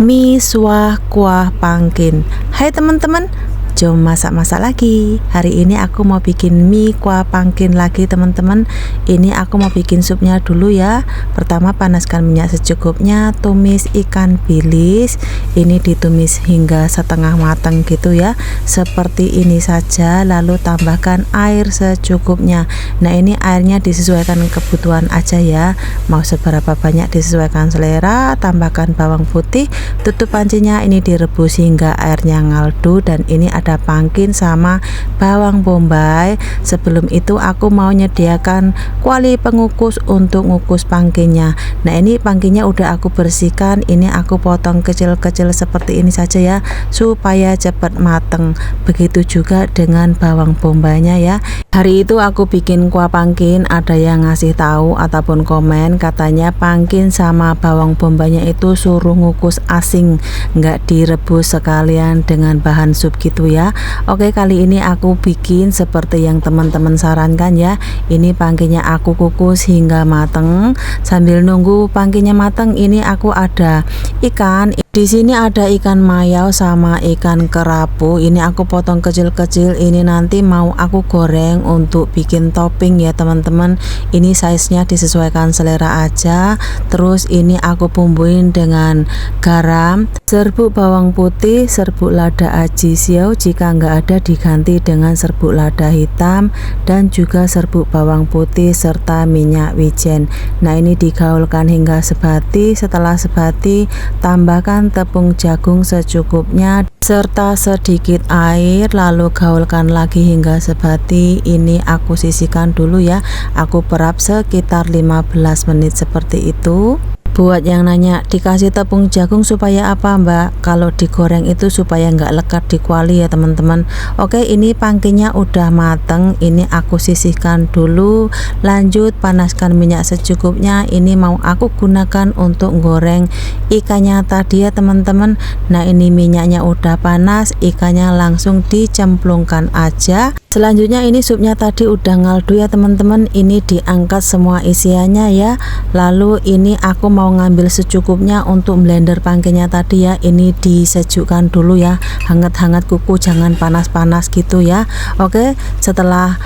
miswa kuah pangkin. Hai teman-teman, jom masak-masak lagi. Hari ini aku mau bikin mie kuah pangkin lagi teman-teman. Ini aku mau bikin supnya dulu ya. Pertama panaskan minyak secukupnya, tumis ikan bilis. Ini ditumis hingga setengah matang gitu ya, seperti ini saja. Lalu tambahkan air secukupnya. Nah ini airnya disesuaikan kebutuhan aja ya, mau seberapa banyak disesuaikan selera. Tambahkan bawang putih, tutup pancinya. Ini direbus hingga airnya ngaldu. Dan ini ada pangkin sama bawang bombay. Sebelum itu aku mau menyediakan kuali pengukus untuk ngukus pangkinnya. Nah ini pangkinnya udah aku bersihkan. Ini aku potong kecil-kecil seperti ini saja ya, supaya cepat mateng. Begitu juga dengan bawang bombaynya ya. Hari itu aku bikin kuah pangkin, ada yang ngasih tahu ataupun komen katanya pangkin sama bawang bombaynya itu suruh ngukus asing, nggak direbus sekalian dengan bahan sup gitu ya. Oke, kali ini aku bikin seperti yang teman-teman sarankan ya. Ini pangkinnya aku kukus hingga mateng. Sambil nunggu pangkinnya mateng, ini aku ada ikan. Di sini ada ikan mayau sama ikan kerapu. Ini aku potong kecil-kecil. Ini nanti mau aku goreng untuk bikin topping ya teman-teman. Ini size-nya disesuaikan selera aja. Terus ini aku bumbuin dengan garam, serbuk bawang putih, serbuk lada aji siau. Jika nggak ada diganti dengan serbuk lada hitam, dan juga serbuk bawang putih serta minyak wijen. Nah ini digaulkan hingga sebati. Setelah sebati, tambahkan tepung jagung secukupnya serta sedikit air, lalu gaulkan lagi hingga sebati. Ini aku sisihkan dulu ya, aku perap sekitar 15 menit seperti itu. Buat yang nanya dikasih tepung jagung supaya apa mbak, kalau digoreng itu supaya nggak lekat di kuali ya teman-teman. Oke, ini pangkinnya udah mateng. Ini aku sisihkan dulu. Lanjut panaskan minyak secukupnya. Ini mau aku gunakan untuk goreng ikannya tadi ya teman-teman. Nah ini minyaknya udah panas, ikannya langsung dicemplungkan aja. Selanjutnya ini supnya tadi udah ngaldu ya teman-teman. Ini diangkat semua isiannya ya. Lalu ini aku mau ngambil secukupnya untuk blender pangkinnya tadi ya. Ini disejukkan dulu ya, hangat-hangat kuku, jangan panas-panas gitu ya. Oke, setelah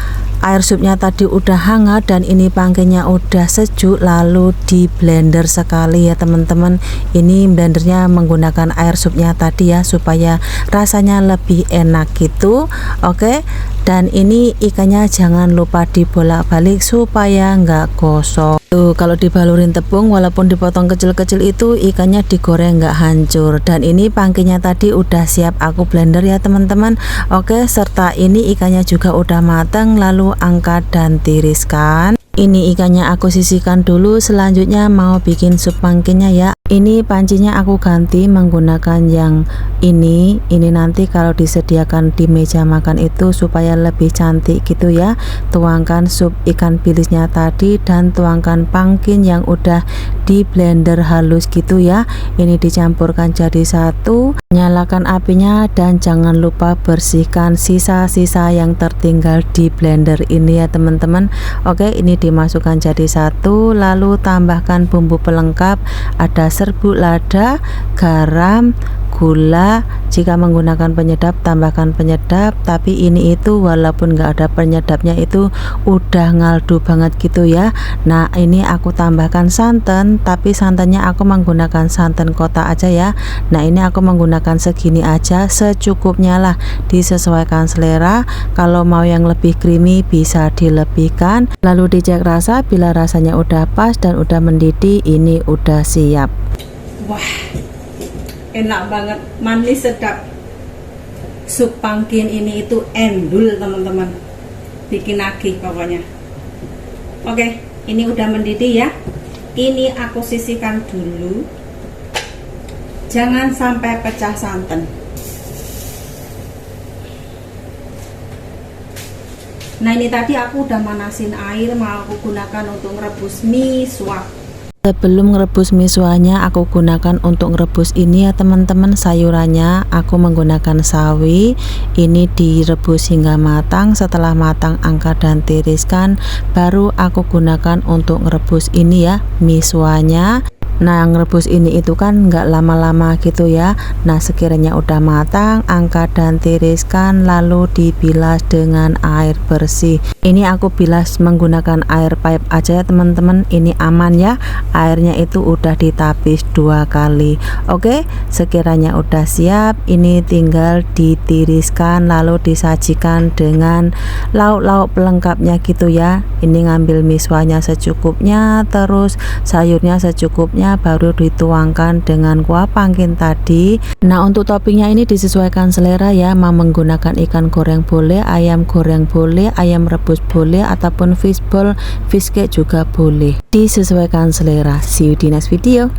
air supnya tadi udah hangat dan ini pangkinnya udah sejuk, lalu di blender sekali ya teman-teman. Ini blendernya menggunakan air supnya tadi ya, supaya rasanya lebih enak gitu. Oke, dan ini ikannya jangan lupa dibolak-balik supaya nggak gosong. Tuh, kalau dibalurin tepung walaupun dipotong kecil-kecil itu ikannya digoreng nggak hancur. Dan ini pangkinnya tadi udah siap aku blender ya teman-teman. Oke, serta ini ikannya juga udah matang, lalu angkat dan tiriskan. Ini ikannya aku sisihkan dulu. Selanjutnya mau bikin sup pangkinnya ya. Ini pancinya aku ganti menggunakan yang ini nanti kalau disediakan di meja makan itu supaya lebih cantik gitu ya. Tuangkan sup ikan bilisnya tadi dan tuangkan pangkin yang udah di blender halus gitu ya. Ini dicampurkan jadi satu. Nyalakan apinya dan jangan lupa bersihkan sisa-sisa yang tertinggal di blender ini ya teman-teman. Oke, ini dimasukkan jadi satu. Lalu tambahkan bumbu pelengkap, ada serbuk lada, garam, gula. Jika menggunakan penyedap tambahkan penyedap, tapi ini itu walaupun nggak ada penyedapnya itu udah ngaldu banget gitu ya. Nah ini aku tambahkan santan, tapi santannya aku menggunakan santan kotak aja ya. Nah ini aku menggunakan segini aja, secukupnya lah, disesuaikan selera. Kalau mau yang lebih creamy bisa dilebihkan. Lalu dicek rasa, bila rasanya udah pas dan udah mendidih, ini udah siap. Wah, enak banget, manis sedap. Sup pangkin ini itu endul teman-teman, bikin nagih pokoknya. Oke, ini udah mendidih ya. Ini aku sisihkan dulu, jangan sampai pecah santan. Nah ini tadi aku udah manasin air, mau aku gunakan untuk merebus miswa. Sebelum merebus miswanya aku gunakan untuk merebus ini ya teman-teman, sayurannya aku menggunakan sawi. Ini direbus hingga matang. Setelah matang angkat dan tiriskan, baru aku gunakan untuk merebus ini ya miswanya. Nah, ngerebus ini itu kan nggak lama-lama gitu ya. Nah, sekiranya udah matang, angkat dan tiriskan lalu dibilas dengan air bersih. Ini aku bilas menggunakan air pipe aja ya teman-teman. Ini aman ya. Airnya itu udah ditapis 2 kali. Oke, sekiranya udah siap, ini tinggal ditiriskan lalu disajikan dengan lauk-lauk pelengkapnya gitu ya. Ini ngambil miswanya secukupnya, terus sayurnya secukupnya, baru dituangkan dengan kuah pangkin tadi. Nah, untuk toppingnya ini disesuaikan selera ya, mau menggunakan ikan goreng boleh, ayam goreng boleh, ayam rebus boleh, ataupun fishball, fish cake juga boleh, disesuaikan selera. See you di next video.